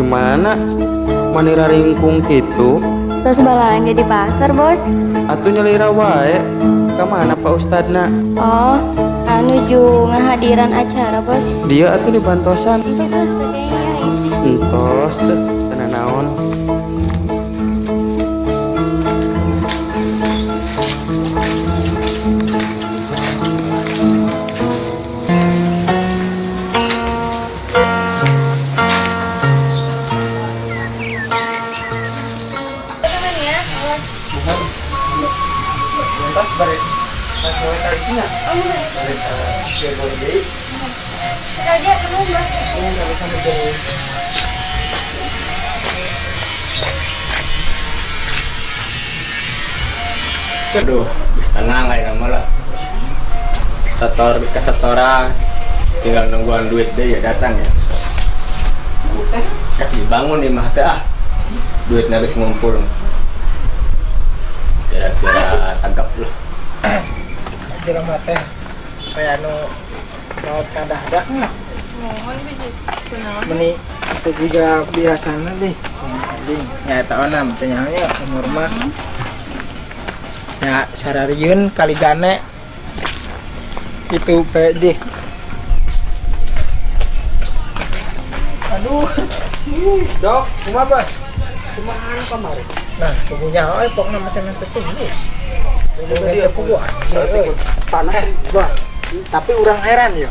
kemana? Manira ringkung gitu. Terus balanja di pasar, Bos. Atuh nyelira wae. Kemana Pak Ustadna? Oh, nuju ngahadiran acara, Bos. Dia atuh di bantosan. Terus bedanya isi. Entos teh kana naon. Lantas balik sesuai tarifnya. Kerja kamu, Bos. Aduh, bis tenang kayak nama lah. Setor, bis ke setoran. Tinggal nungguan duit deh ya datang ya. Dibangun di mah teh ah. Duitnya habis ngumpul. Kira-kira tagap lah. Kira mate kayak laut kada meni itu juga biasanya deh ya tahu nam tanyanya umur mah ya sarariun kali gane itu pede aduh dok cuma bos kumahan kemarin nah tubuhnya pokoknya macam itu tuh dia kuat, panas, bos. Tapi orang heran ya.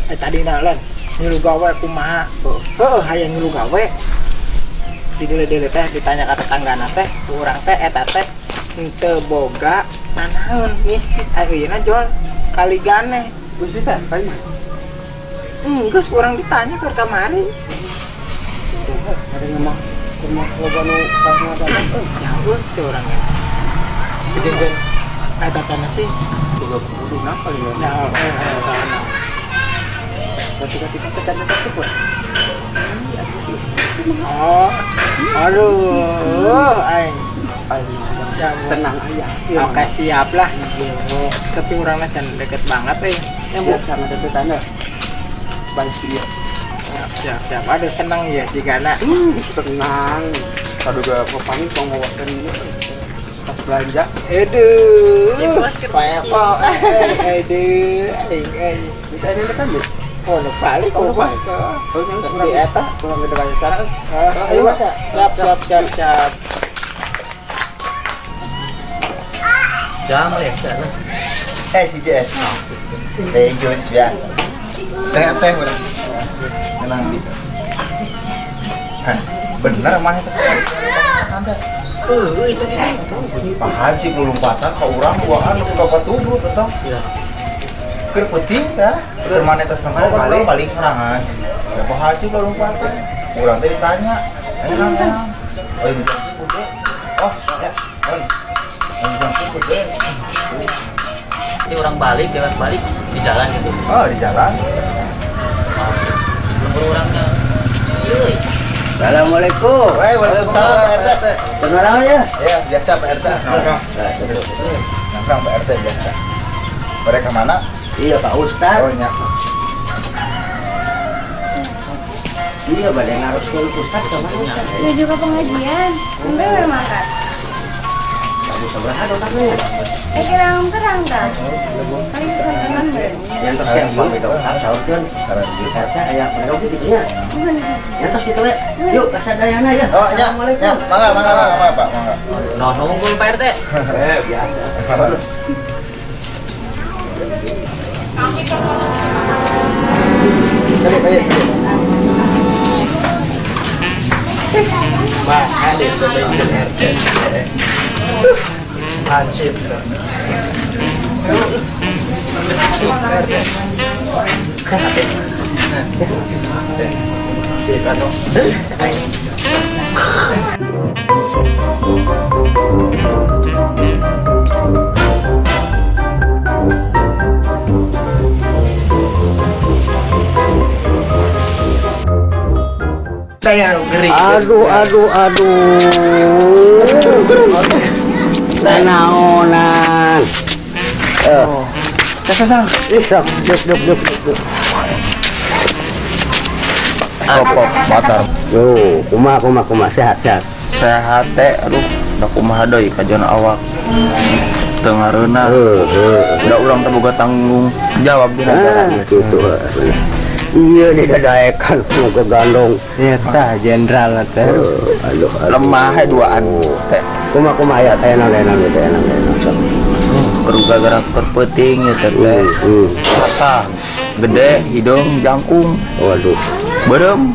Tadi nalan, nyuruh gawe kumaha. Hayang nyuruh gawe. Di dele teh ditanya ke tetanggana teh, urang teh eta teh henteu boga nanaeun miskin. Ayeuna jual kali gane. Geus teh kain. Geus urang ditanya ke kamari. Ada mah rumah loba nu kasna datang. Jauh teh urang. Jadi ada tanah sih Juga kudu napa ya? nah tanah ketika tanah tersebut oh aduh aing Tenang aja. oke siap lah tapi orangnya can deket banget Yang biasa ada tetangga. Baik dia. siap aduh seneng ya jika anak Tenang. Kaduga pamit mau ngawasan ini. Pas belanja. aduh apa Bisa ada dekat deh. oh lu balik Oh, bos yang di eta kurang ada banyak cara. ayo siap Jam ya sana. Si Jess. Jus biasa. Teh udah. Tenang gitu. Bener mana itu? itu dia Pak Haji lompatan ke urang buahan ke bapak tubuh tetap. Iya. Keur penting dah. Keur mana tos namanya balik serangan. Ya Pak Haji lompatan. Urang teh ditanya. Enak. Oh ini gede. Oh ya. Ini gede. Ini orang balik, lewat balik di jalan gitu. Oh di jalan. Nomor orangnya. Iya. Assalamualaikum. Waalaikumsalam Pak RT. beneran ya Ya, biasa Pak RT. Nongkrong. Nongkrong Pak RT biasa. Mereka mana? iya Pak Ustad Oh, nya. iya badai harus ke Ustad sama Menuju ke pengajian. Sampai memang kan. kamu seberapa otaknya Kerang tak? Kali itu kan yang tersiap bang itu sahur kan karena di kata ayah mereka gitu ya yang terus gitu ya yuk kasadayana ya Oh, nya. Ya, mangga Pak, mangga. Noh, nunggu Pak RT. biasa Mas, ada sebagian RT. Hansip. Saya geri. Aduh. Naonan. Sasa. Duk. Pokok motor. Yo, kumaha sehat. Sehat teh, aduh, da kumaha deui kajian awak. Teu ngareuna. Da urang teh boga tanggung jawab di negara. Gitu. Iya didadaekan ke gandong. Eta jenderal teh. Aduh. Lemah duaan teh. Kumaha aya enak. Kudu gara-gara perpeting ya teh. Rasa gede, hidung jangkung. Waduh. Berem.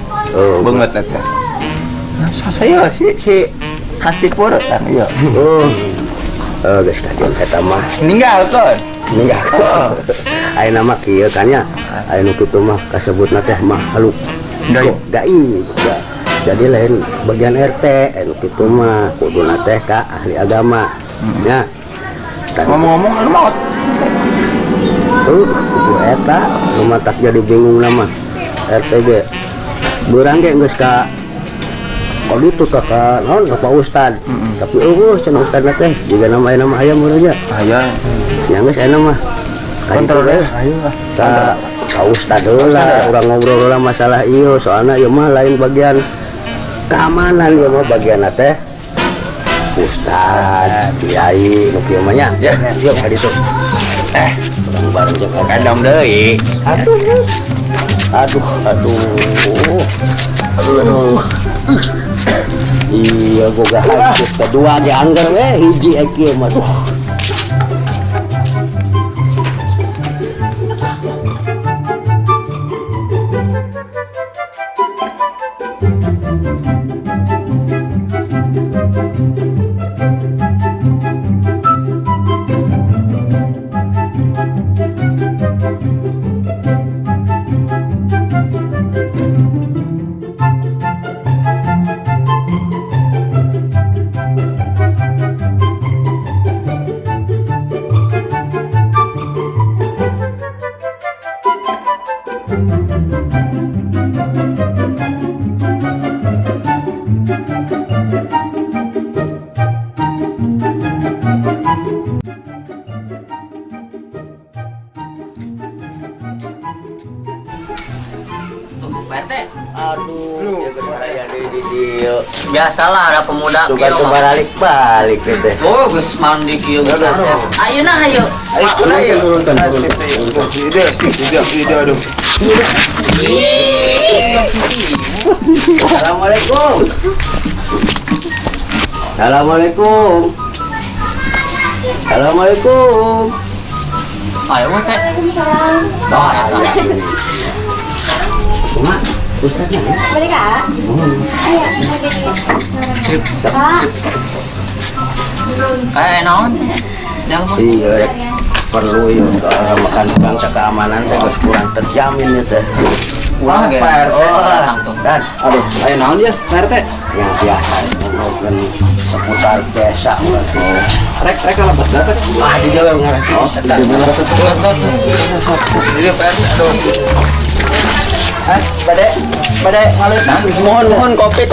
Banget teh. Saya si Hasipur kan iya. Geus kajian eta mah. Ninggalkeun. Ayeuna mah kieu kan nya. Aya nu kitu mah kasebutna teh makhluk gaib. Jadi lain bagian RT anu kitu mah kuduna teh ka ahli agama. Nya. Ngomong-ngomong anu maot. Kudu eta nu matak jadi bingung nama RT ge. Beurang ge geus ka kalau itu kakak non Pak Ustad, tapi cenah Ustad teh juga nama ayam aja. Ayam. Yang geus mah. Kontrol ya. Pak Ustad lah, orang ngobrol lah masalah iyo, soalnya ieu mah lain bagian keamanan ieu mah bagian teh. Ustad, kiai, nu kieu mah nya. Ya, yuk ka ditu. Bareng jeung Kadang deui. Aduh. Iya boga hancur kedua ge anggar hiji kieu mah tuh. Aduh, ya geus aya deui di dieu. Biasalah ada pemuda Tuh balik teh. Oh, geus mandi kieu geus. Ayeuna hayu. Ayo turunkan. Assalamualaikum. Ayo teh. Cuma Ustaznya Mereka? Ayo, Sip. Kayak naon? iya perlu ya makan bangsa keamanan saya harus kurang terjamin ya teh. Ulah ge. Datang tuh. Dan Aduh, ayo naon dia, RT? yang biasa ngobrol seputar desa gitu. Rek kalau buat dapat. Di Jawa ngarep. Ini Pak RT aduh. Bade ngalit. Mohon kopi.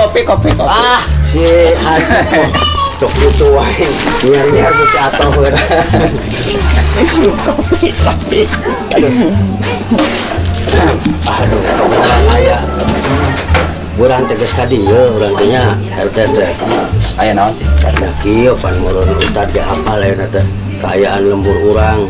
Si Haji cok itu wae nyar beuki atoheun. Aduh, orang aya. Urang teh geus ka dieu urang teh nya RT teh. Aya naon sih? Karena kieu pan mureun Ustad ge apal ayeuna teh kaayaan lembur urang.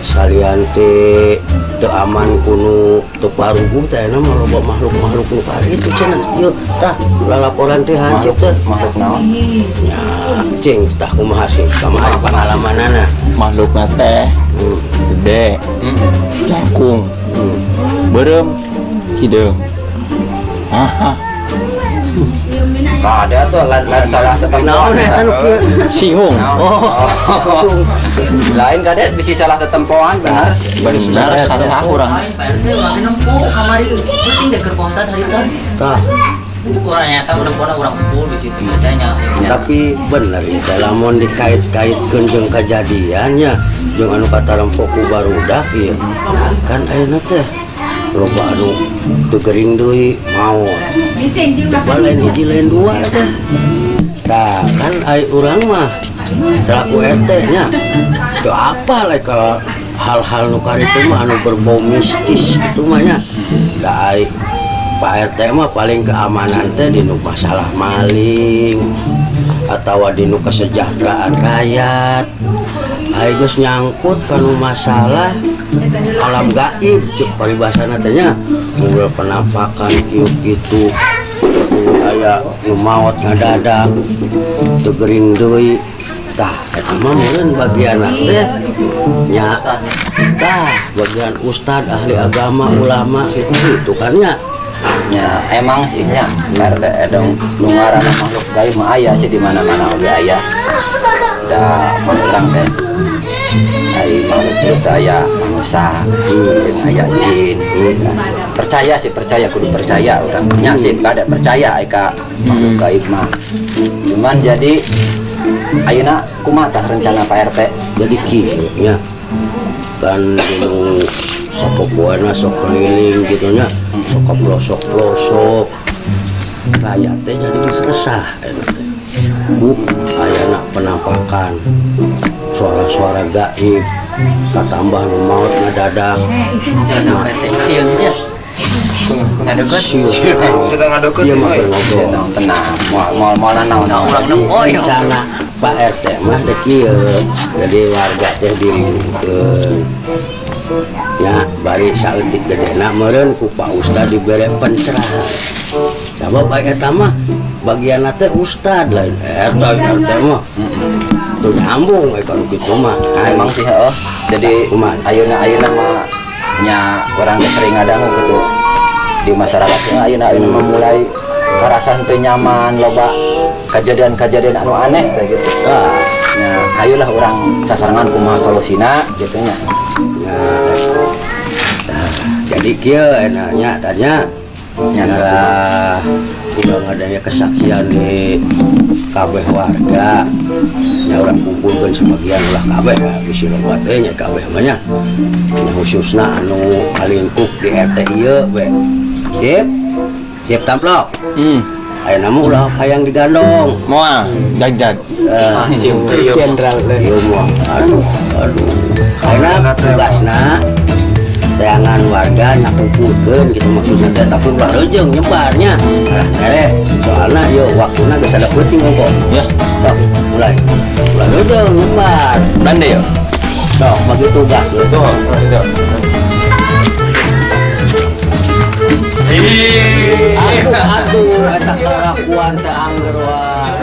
Salian teh teu aman kuno teu paruguh teh na mah loba makhluk-makhluk nu kari itu cenah. Ieu tah lalaporan teh hancur teh. Makhluk naon? Ya, cing tah kumaha sih sama pengalamanana. Makhlukna teh gede. Jangkung. Berem hidung. Ada tuh lain salah Naon tetempoan. eta nu kieu? Sihung. Lain kade bisi salah tetempoan bener. Benar sasah urang. Lain Pak RT lagi nempuh kamari penting deh keur pontan harita. Tah, Urang nyata urang kumpul di situ tanya. tapi bener ya lamun dikait-kaitkeun jeung kejadiannya jeung anu katarempok ku barudak ieu. Kan ayeuna teh loba anu teu gering deui mau. Coba lain hiji lain dua teh. Tah, kan ai urang mah selaku RT nya teu apa lah ke hal-hal nu karitu mah anu berbau mistis itu mah nya. Da ai Pak RT mah paling keamanan teh dinu masalah maling atau dinu kesejahteraan rakyat. Ayo geus nyangkut kanu masalah alam gaib cek paribasana teh nya. Mulai penampakan kieu-kitu aya nu maot ngadadak teu gering deui. Tah eta mah meureun bagian teh nya. Tah bagian ustad ahli agama ulama itu kan nya. Ya emang sih ya RT edong nungarana makhluk gaib mah aya sih di mana-mana oge aya. Da orang teh ai makhluk itu aya manusia, jeung aya jin. Percaya sih percaya kudu percaya orang. Nya sih kada percaya eka makhluk gaib mah. Cuman jadi ayeuna kumaha tah rencana Pak RT? Jadi kieu nya. Kan dinu sapopoena sok keliling gitu nya. Sok pelosok-pelosok rakyat teh jadi resah eta teh. Ayana penampakan suara-suara gaib katambah nu maot ngadadak. Nah, sieu nya. Ngadeukeut. Sedang ngadeukeut. Ieu mah ngobrol. Tenang, moal naon. Rencana Pak RT mah teh kieu. Jadi warga teh dirindukeun. Ya, bari saeutik gedena meureun ku Pak Ustad dibere pencerahan. Sabab eta mah bagianna teh ustad lain RT mah. Tuh nyambung kalau kitu mah. Emang sih heuh. Jadi ayeuna mah nya urang teh sering ngadangu kitu di masyarakat ayeuna mah mulai karasa teu nyaman loba kejadian-kejadian anu aneh kayak gitu. Nya ayolah urang sasarangan kumaha solusina gitu nya. Jadi kieu enaknya tanya nyalah udah adanya kesaksian di kabeh warga nya orang kumpulkan sebagian ulah kabeh bisi loba teh nya kabeh mah nya khususna anu kalingkup di RT ieu we. Siap tamplok. Ayeuna mah ulah hayang digandong. Moal jag. Jenderal ieu mah aduh. Ayeuna tugasna tayangan warga nyakumpulkeun gitu maksudnya teh tapi ulah reujeng nyebarnya. Alah teh soalna yo waktuna geus ada peuting kok. Ya, Sok mulai. Ulah reujeng nyebar. bande yo. Sok bagi tugas we. Tuh. Aduh eta kelakuan teh angger wae.